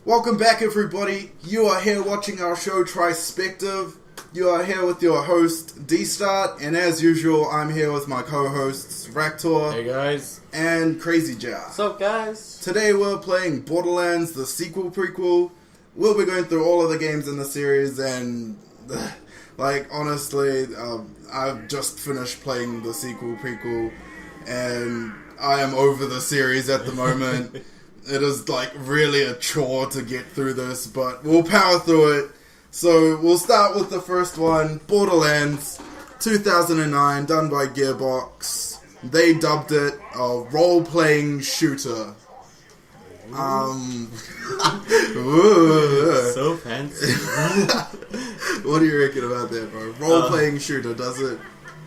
Welcome back, everybody. You are here watching our show Trispective. You are here with your host D-Start, and as usual, I'm here with my co-hosts Raktor. Hey guys. And Crazy Jar. What's up, guys? Today we're playing Borderlands, the sequel prequel. We'll be going through all of the games in the series, and honestly, I've just finished playing the sequel prequel, and I am over the series at the moment. It is really a chore to get through this, but we'll power through it. So we'll start with the first one, Borderlands, 2009, done by Gearbox. They dubbed it a role-playing shooter. So fancy. What do you reckon about that, bro? Role-playing shooter,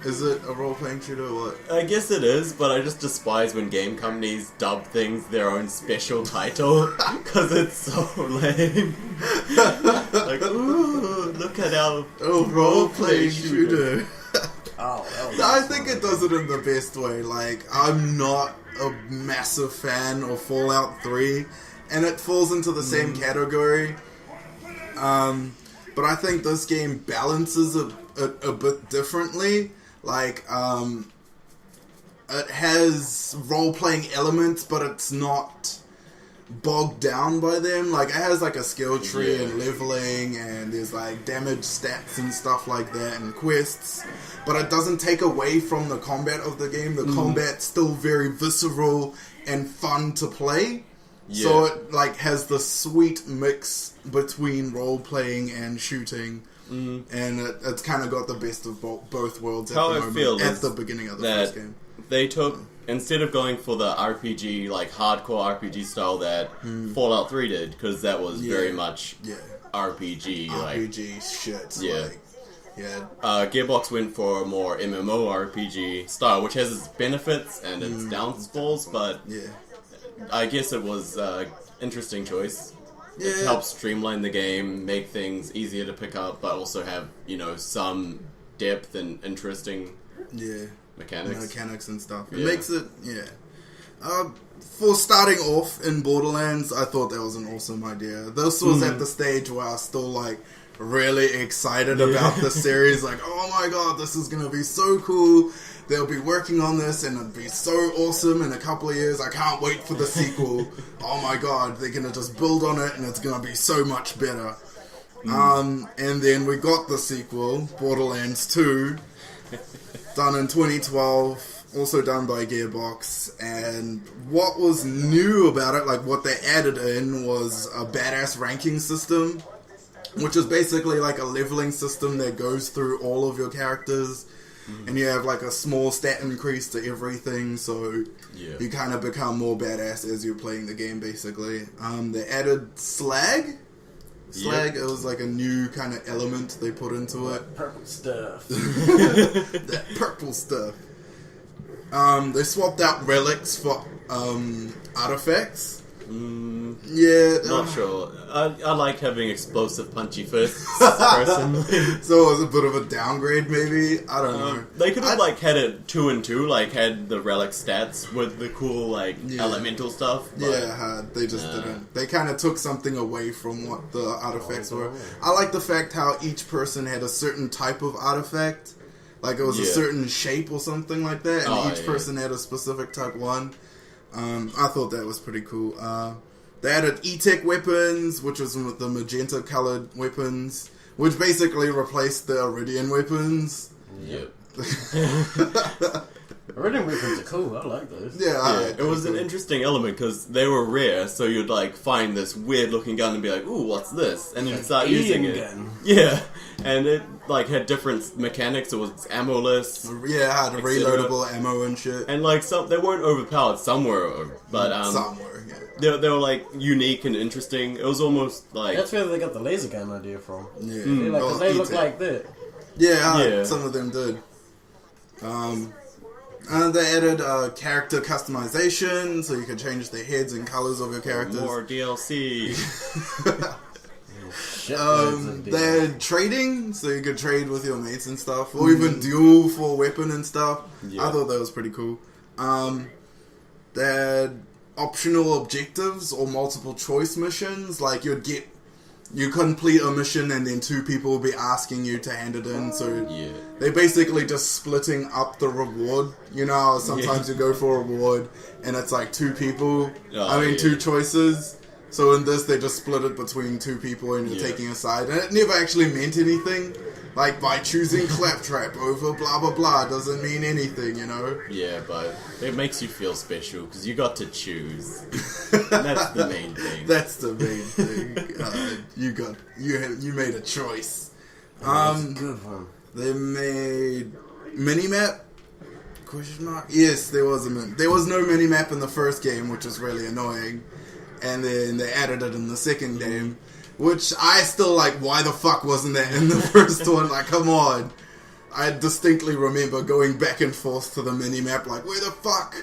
is it a role-playing shooter or what? I guess it is, but I just despise when game companies dub things their own special title, because it's so lame. Ooh, look at our role-playing shooter. I think it does it in the best way. I'm not a massive fan of Fallout 3, and it falls into the same category. But I think this game balances it a bit differently. It has role-playing elements, but it's not bogged down by them. It has a skill tree and leveling, and there's damage stats and stuff like that, and quests. But it doesn't take away from the combat of the game. The combat's still very visceral and fun to play. Yeah. So it has the sweet mix between role-playing and shooting. And it's kind of got the best of both worlds at the moment, at the beginning of the first game. They took, instead of going for the RPG, hardcore RPG style that Fallout 3 did, because that was very much RPG. RPG shit. Gearbox went for a more MMORPG style, which has its benefits and its downfalls, but I guess it was an interesting choice. Yeah. It helps streamline the game, make things easier to pick up, but also have, some depth and interesting mechanics and stuff. It makes it, for starting off in Borderlands, I thought that was an awesome idea. This was at the stage where I was still, really excited about the series. Oh my god, this is going to be so cool. They'll be working on this and it'll be so awesome in a couple of years. I can't wait for the sequel. Oh my god, they're going to just build on it and it's going to be so much better. And then we got the sequel, Borderlands 2, done in 2012, also done by Gearbox. And what was new about it, what they added in, was a badass ranking system, which is basically a leveling system that goes through all of your characters. And you have a small stat increase to everything, so you kind of become more badass as you're playing the game, basically. They added slag. It was a new kind of element they put into it. Purple stuff. That purple stuff. They swapped out relics for artifacts. Not sure. I like having explosive punchy fists, personally. So it was a bit of a downgrade, maybe? I don't know. They could have had it 2 and 2, had the relic stats with the cool elemental stuff. But they just didn't. They kind of took something away from what the artifacts were. I like the fact how each person had a certain type of artifact. It was a certain shape or something like that, and each person had a specific type one. I thought that was pretty cool. They added E-Tech weapons, which was the magenta-colored weapons, which basically replaced the Iridian weapons. Yep. Iridian weapons are cool. I like those. It was an interesting element because they were rare, so you'd find this weird-looking gun and be like, "Ooh, what's this?" And then start using it. Gun. Yeah, and it had different mechanics. It was ammo-less. Yeah, it had reloadable ammo and shit. And they weren't overpowered. Some were, but some were. Yeah. They were unique and interesting. It was almost that's where they got the laser gun idea from. Yeah, because they look like that. Yeah, some of them did. And they added character customization, so you could change the heads and colors of your characters. More DLC. They had trading, so you could trade with your mates and stuff, or even duel for a weapon and stuff. I thought that was pretty cool. They had optional objectives or multiple choice missions. Like you complete a mission and then two people will be asking you to hand it in. So they're basically just splitting up the reward. You know, sometimes you go for a reward and it's like two people. Two choices. So in this, they just split it between two people and you're taking a side. And it never actually meant anything. Like, by choosing Claptrap over blah blah blah doesn't mean anything, you know? Yeah, but it makes you feel special because you got to choose. That's the main thing. That's the main thing. You made a choice. That's a good one. They made minimap? Question mark? Yes, there was there was no minimap in the first game, which was really annoying. And then they added it in the second game. Which I still like, why the fuck wasn't that in the first one? Like, come on. I distinctly remember going back and forth to the minimap, like, where the fuck?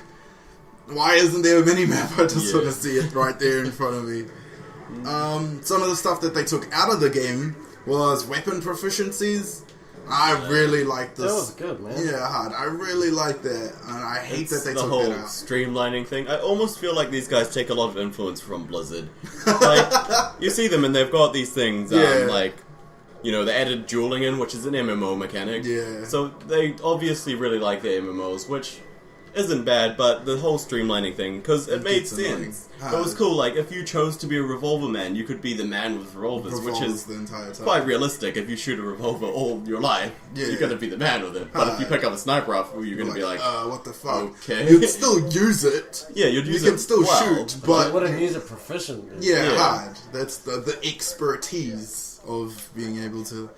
Why isn't there a minimap? I just want to see it right there in front of me. Some of the stuff that they took out of the game was weapon proficiencies. I really like this. That was good, man. Yeah, I really like that. And I hate that they took the whole that out. streamlining thing. I almost feel like these guys take a lot of influence from Blizzard. Like, you see them and they've got these things, like, you know, they added dueling in, which is an MMO mechanic. Yeah. So they obviously really like their MMOs, which isn't bad, but the whole streamlining thing, because it made sense. It was cool, like, if you chose to be a revolver man, you could be the man with revolvers, which is the entire time. quite realistic. If you shoot a revolver all your life, you're gonna be the man with it. But if you pick up a sniper rifle, you're gonna be like, what the fuck? Okay. You'd still use it. Yeah, you'd use it. You can still well, shoot, but You wouldn't use it proficiently. hard. That's the expertise of being able to.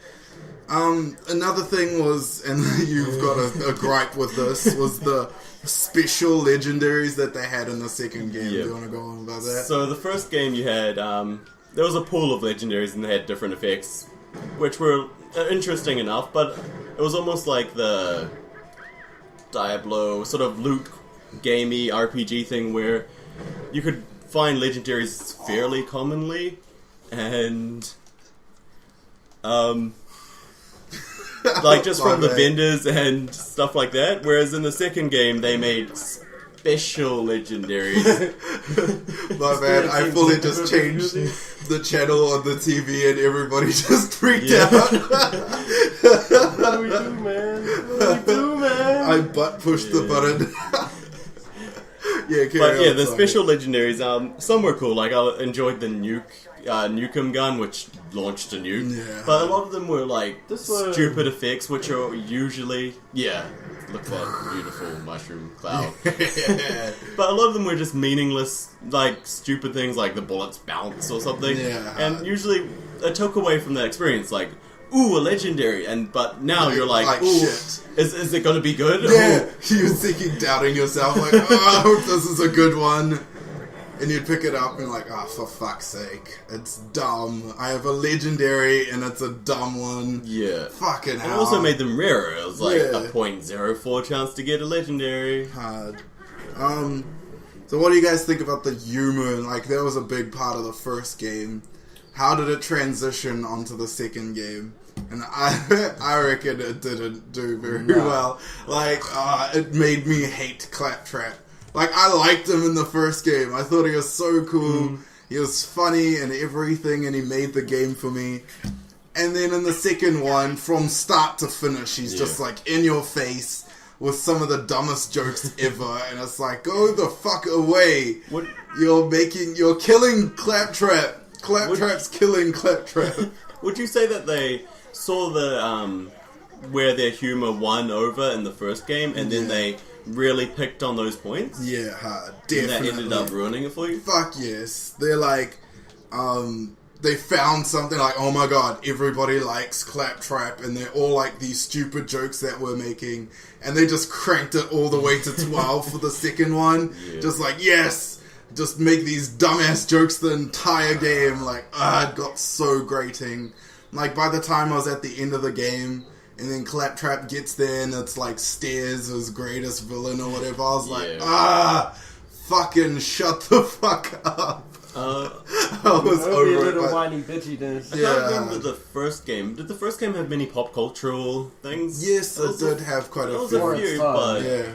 Another thing was, and you've got a gripe with this, was the special legendaries that they had in the second game. Do you want to go on about that? So the first game you had, there was a pool of legendaries and they had different effects, which were interesting enough, but it was almost like the Diablo sort of loot gamey RPG thing where you could find legendaries fairly commonly, and like just from the vendors and stuff like that. Whereas in the second game, they made special legendaries. My bad, I fully just changed the channel on the TV and everybody just freaked out. What do we do, man? What do we do, man? I butt pushed the button. The special legendaries, some were cool. Like, I enjoyed the Nukem gun, which launched a nuke. Yeah. But a lot of them were like stupid effects, which are usually look at that beautiful mushroom cloud. But a lot of them were just meaningless, like stupid things, like the bullets bounce or something. Yeah. And usually it took away from that experience. Like, ooh, a legendary, but now you're like ooh, shit. Is it going to be good? Yeah, you're thinking, doubting yourself, like, oh, I hope this is a good one. And you'd pick it up and like, oh, for fuck's sake, it's dumb. I have a legendary and it's a dumb one. Yeah. Fucking hell. It also made them rarer. It was like a 0.04 chance to get a legendary. Hard. So what do you guys think about the humor? Like, that was a big part of the first game. How did it transition onto the second game? And I reckon it didn't do very well. Like, it made me hate Claptrap. Like, I liked him in the first game. I thought he was so cool. He was funny and everything, and he made the game for me. And then in the second one, from start to finish, he's just like in your face with some of the dumbest jokes ever. And it's like, go the fuck away. What? You're killing Claptrap. Claptrap's killing Claptrap. Would you say that they saw the where their humor won over in the first game, and then they really picked on those points? Yeah, definitely. And that ended up ruining it for you? Fuck yes. They're like, they found something like, oh my god, everybody likes Claptrap, and they're all like these stupid jokes that we're making, and they just cranked it all the way to 12 for the second one. Yeah. Just like, yes! Just make these dumbass jokes the entire game. Like, it got so grating. Like, by the time I was at the end of the game, and then Claptrap gets there, and it's like Stairs' his greatest villain or whatever, I was like, fucking shut the fuck up. I was over a it. little whiny bitchiness. I can't remember the first game. Did the first game have many pop cultural things? Yes, it did have quite a few. But yeah.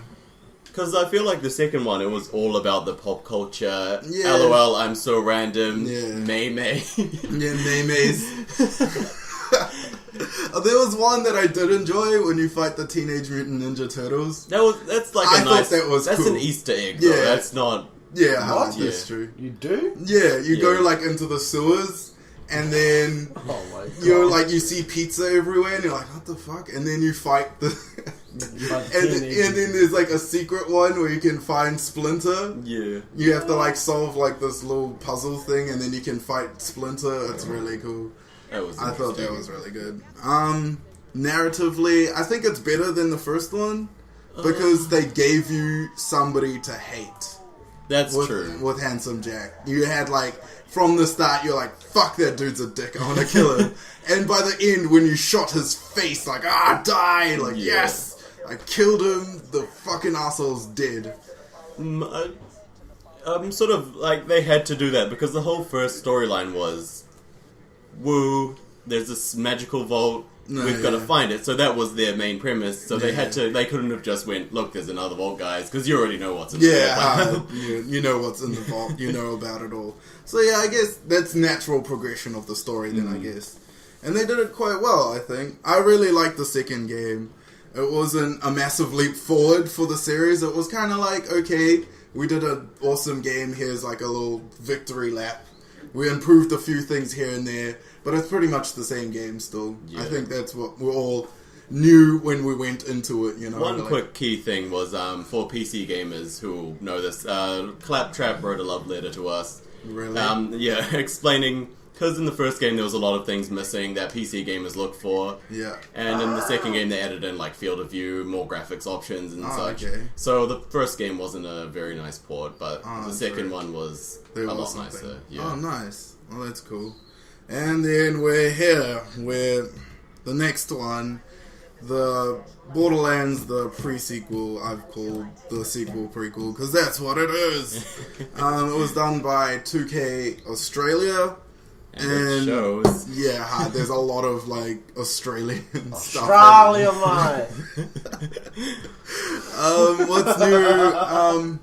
Because I feel like the second one, it was all about the pop culture. Yeah. LOL, I'm so random. Yeah. May. Yeah, Maymays. There was one that I did enjoy when you fight the Teenage Mutant Ninja Turtles. That's like a nice... That's cool. an Easter egg, though. Yeah. That's not... Yeah, What? that's true. You do? Yeah, you go Yeah. like into the sewers, and then Oh my god. you're like, you see pizza everywhere, and you're like, what the fuck? And then you fight the... and then there's like a secret one where you can find Splinter. Yeah. You have to like solve like this little puzzle thing, and then you can fight Splinter. It's really cool. I thought that was really good. Narratively, I think it's better than the first one because they gave you somebody to hate. That's true. With Handsome Jack, you had like from the start, you're like, "Fuck that dude's a dick. I want to kill him." And by the end, when you shot his face, like, die! Like, yes, I killed him. The fucking asshole's dead. Sort of like they had to do that because the whole first storyline was, woo, there's this magical vault, we've got to find it. So that was their main premise. So they had to, they couldn't have just went, look, there's another vault, guys, because you already know what's in the vault. You know what's in the vault, you know about it all. So yeah, I guess that's natural progression of the story then, I guess. And they did it quite well, I think. I really liked the second game. It wasn't a massive leap forward for the series. It was kind of like, okay, we did an awesome game, here's like a little victory lap. We improved a few things here and there, but it's pretty much the same game still. Yeah. I think that's what we all knew when we went into it, you know. One quick key thing was, for PC gamers who know this, Claptrap wrote a love letter to us. Really? Yeah, explaining... Because in the first game there was a lot of things missing that PC gamers look for. Yeah. And in the second game they added in like field of view, more graphics options and such. Okay. So the first game wasn't a very nice port, but the second one was a lot nicer. Yeah. Oh, nice. Well, that's cool. And then we're here with the next one. The Borderlands, the pre-sequel, I've called the sequel prequel, because that's what it is. It was done by 2K Australia. And it shows. Yeah, there's a lot of like Australian stuff. Australia, mate. What's new?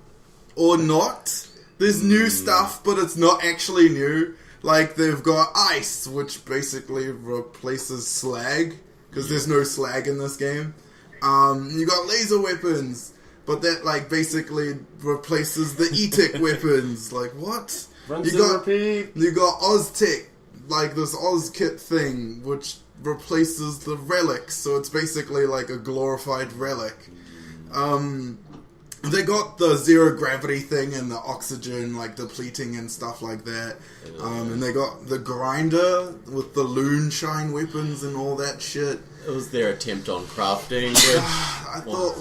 Or not? There's new stuff, but it's not actually new. Like they've got ice, which basically replaces slag because there's no slag in this game. You got laser weapons, but that like basically replaces the E-Tech weapons. Like what? You got Oztech, like this Oz-Kit thing, which replaces the relics, so it's basically like a glorified relic. They got the zero gravity thing and the oxygen like depleting and stuff like that. And they got the grinder with the loonshine weapons and all that shit. It was their attempt on crafting, which I thought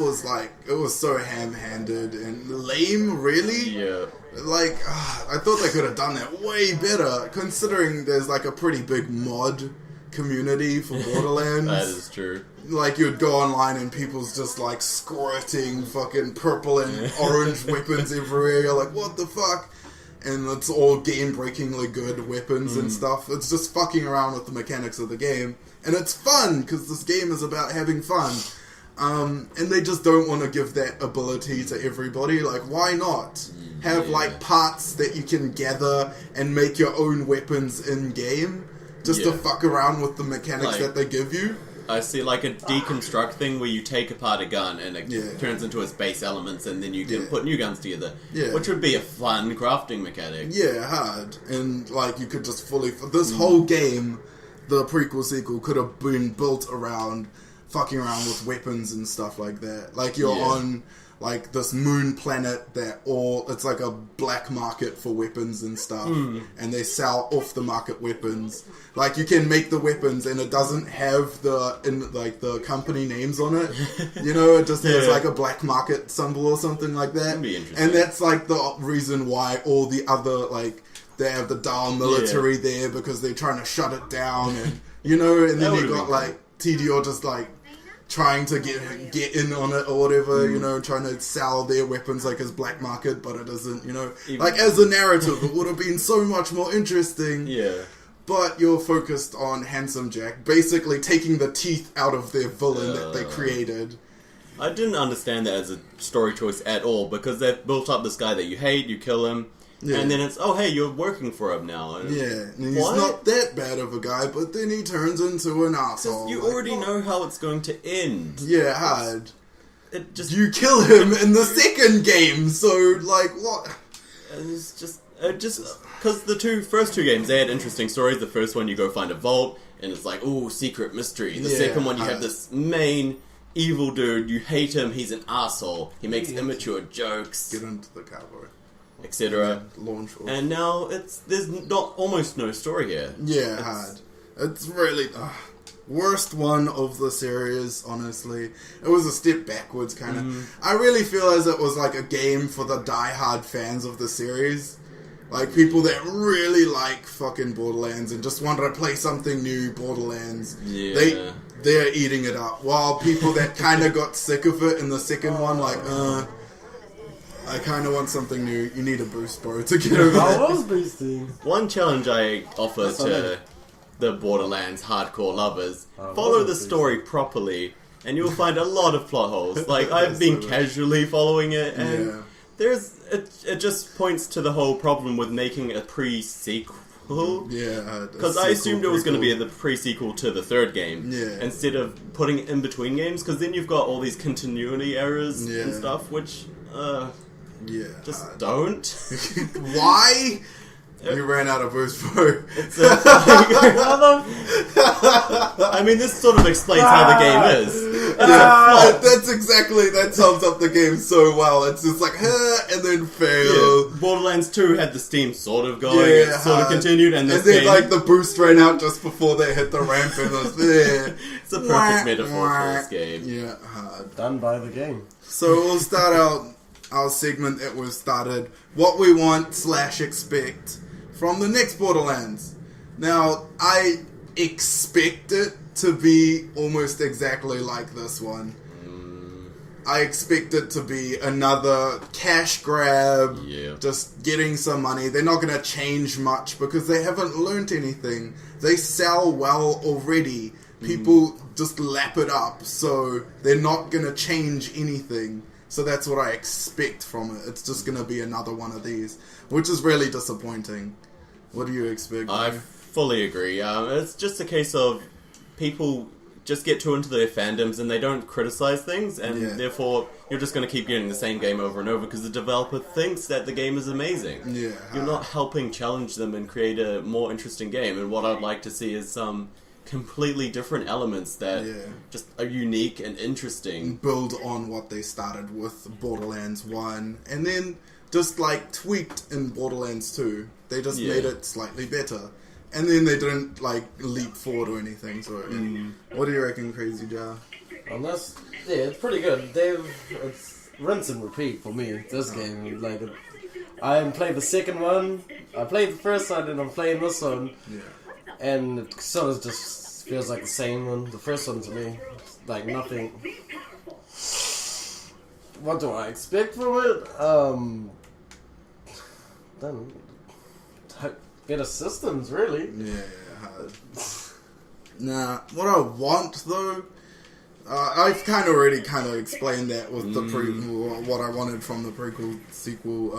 it was so ham-handed and lame, really. Yeah. Like, I thought they could have done that way better, considering there's like a pretty big mod community for Borderlands. That is true. Like, you'd go online and people's just like squirting fucking purple and orange weapons everywhere. You're like, what the fuck? And it's all game-breakingly good weapons and stuff. It's just fucking around with the mechanics of the game. And it's fun, because this game is about having fun. And they just don't want to give that ability to everybody. Like, why not? Have, like, parts that you can gather and make your own weapons in-game. Just to fuck around with the mechanics that they give you. I see, like, a deconstruct thing where you take apart a gun and it turns into its base elements and then you can put new guns together. Yeah. Which would be a fun crafting mechanic. Yeah, hard. And, like, you could just fully... This whole game, the prequel-sequel, could have been built around fucking around with weapons and stuff like that. Like, you're on... like this moon planet that it's like a black market for weapons and stuff, and they sell off the market weapons. Like you can make the weapons and it doesn't have the company names on it. You know, it just has like a black market symbol or something like that. That'd be interesting. And that's like the reason why all the other they have the Dahl military there because they're trying to shut it down, and you know, and then you got like TDO just like trying to get in on it or whatever, you know, trying to sell their weapons like as black market, but it isn't, you know. Like as a narrative, it would have been so much more interesting. Yeah. But you're focused on Handsome Jack, basically taking the teeth out of their villain that they created. I didn't understand that as a story choice at all, because they've built up this guy that you hate, you kill him, and then it's, oh hey, you're working for him now. And and he's not that bad of a guy, but then he turns into an asshole. You already know how it's going to end. Yeah, hard. It just You kill him in the second game, so like what? It's just because the first two games, they had interesting stories. The first one, you go find a vault, and it's like, ooh, secret mystery. The second one, you have this main evil dude. You hate him. He's an asshole. He makes immature jokes. Get into the cowboy, etc. Launch. And now there's almost no story here. Yeah, hard. It's really worst one of the series. Honestly, it was a step backwards, kind of. I really feel as it was like a game for the die-hard fans of the series. Like, people that really like fucking Borderlands and just wanted to play something new, Borderlands. Yeah. They're eating it up. While people that kind of got sick of it in the second one, like, I kind of want something new. You need a boost, bro, to get over I that. was boosting. One challenge I offer to the Borderlands hardcore lovers, follow the story properly, and you'll find a lot of plot holes. Like, I've been casually following it, and... It just points to the whole problem with making a pre-sequel. Yeah, because I assumed it was going to be the pre-sequel to the third game. Yeah. Instead of putting it in between games, because then you've got all these continuity errors and stuff, which just don't. Why? You ran out of boost, bro. I mean, this sort of explains how the game is. That sums up the game so well. It's just like, and then fail. Yeah. Borderlands 2 had the Steam sort of going, it sort of continued, and then game, like the boost ran out just before they hit the ramp, and it was there. It's a perfect metaphor for this game. Yeah, hard. Done by the game. So we'll start out our segment that we've started. What we want / expect from the next Borderlands. Now, I expect it to be almost exactly like this one. I expect it to be another cash grab, just getting some money. They're not going to change much because they haven't learnt anything. They sell well already. People just lap it up, so they're not going to change anything. So that's what I expect from it. It's just going to be another one of these, which is really disappointing. What do you expect? I fully agree. It's just a case of people just get too into their fandoms and they don't criticize things, and therefore you're just going to keep getting the same game over and over because the developer thinks that the game is amazing. Yeah. You're not helping challenge them and create a more interesting game, and what I'd like to see is some completely different elements that just are unique and interesting. Build on what they started with Borderlands 1, and then just like tweaked in Borderlands 2. They just made it slightly better. And then they didn't like leap forward or anything. So, what do you reckon, Crazy Jar? Unless, it's pretty good. It's rinse and repeat for me. This game, like, I haven't played the second one. I played the first one, and I'm playing this one. Yeah. And it sort of just feels like the same one. The first one to me, like nothing. What do I expect from it? Better systems, really. Yeah, hard. Nah, what I want though, I've kind of already explained that with the what I wanted from the prequel sequel,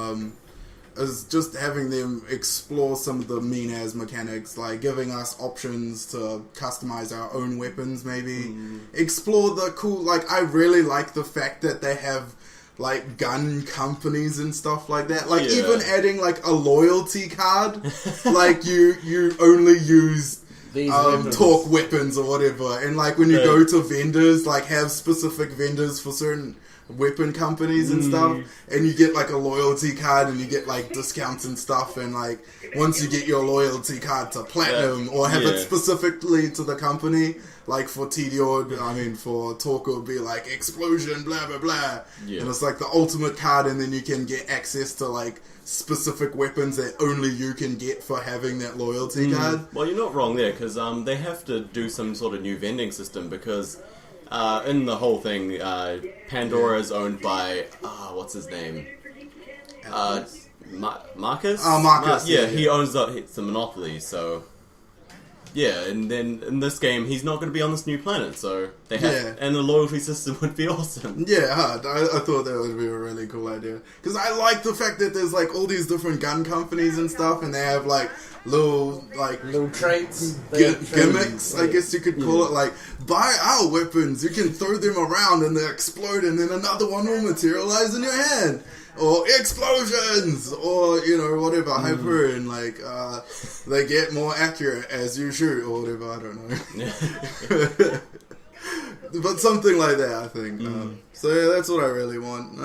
is just having them explore some of the mean-ass mechanics, like giving us options to customize our own weapons, maybe. Explore the cool, like, I really like the fact that they have like gun companies and stuff like that. Like even adding like a loyalty card, like you only use talk weapons or whatever, and like when you go to vendors, like have specific vendors for certain weapon companies and stuff, and you get like a loyalty card and you get like discounts and stuff, and like once you get your loyalty card to platinum or have it specifically to the company, like for TDO, I mean for Talk, it would be like explosion blah blah blah, and it's like the ultimate card, and then you can get access to like specific weapons that only you can get for having that loyalty card. Well, you're not wrong there, because they have to do some sort of new vending system, because in the whole thing, Pandora is owned by what's his name? Marcus? Oh, Marcus. He owns it's a monopoly, so Yeah, and then in this game, he's not going to be on this new planet, so they have, Yeah. and the loyalty system would be awesome. Yeah, I thought that would be a really cool idea. Because I like the fact that there's like all these different gun companies and stuff, and they have like little traits, gimmicks, I guess you could call it. Like, buy our weapons, you can throw them around and they explode, and then another one will materialize in your hand. Or explosions, or whatever, Hyperion, like they get more accurate as you shoot, or whatever. I don't know, but something like that, I think. So yeah, that's what I really want.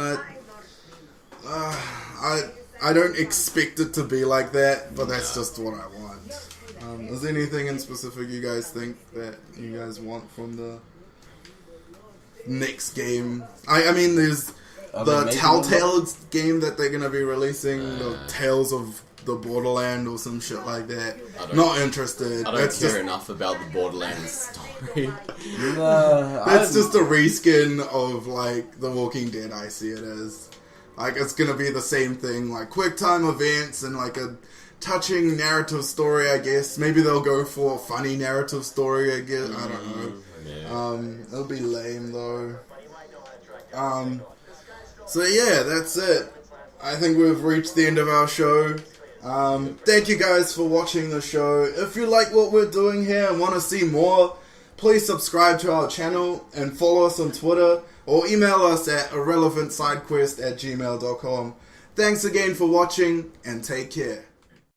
I don't expect it to be like that, but that's just what I want. Is there anything in specific you guys think that you guys want from the next game? I mean, there's the Telltale game that they're going to be releasing, the Tales of the Borderlands or some shit like that. Not interested. I don't care enough about the Borderlands story. That's just a reskin of, like, The Walking Dead, I see it as. Like, it's going to be the same thing, like, quick time events and, like, a touching narrative story, I guess. Maybe they'll go for a funny narrative story, I guess. I don't know. Yeah. It'll be lame, though. So yeah, that's it. I think we've reached the end of our show. Thank you guys for watching the show. If you like what we're doing here and want to see more, please subscribe to our channel and follow us on Twitter or email us at irrelevantsidequest@gmail.com. Thanks again for watching and take care.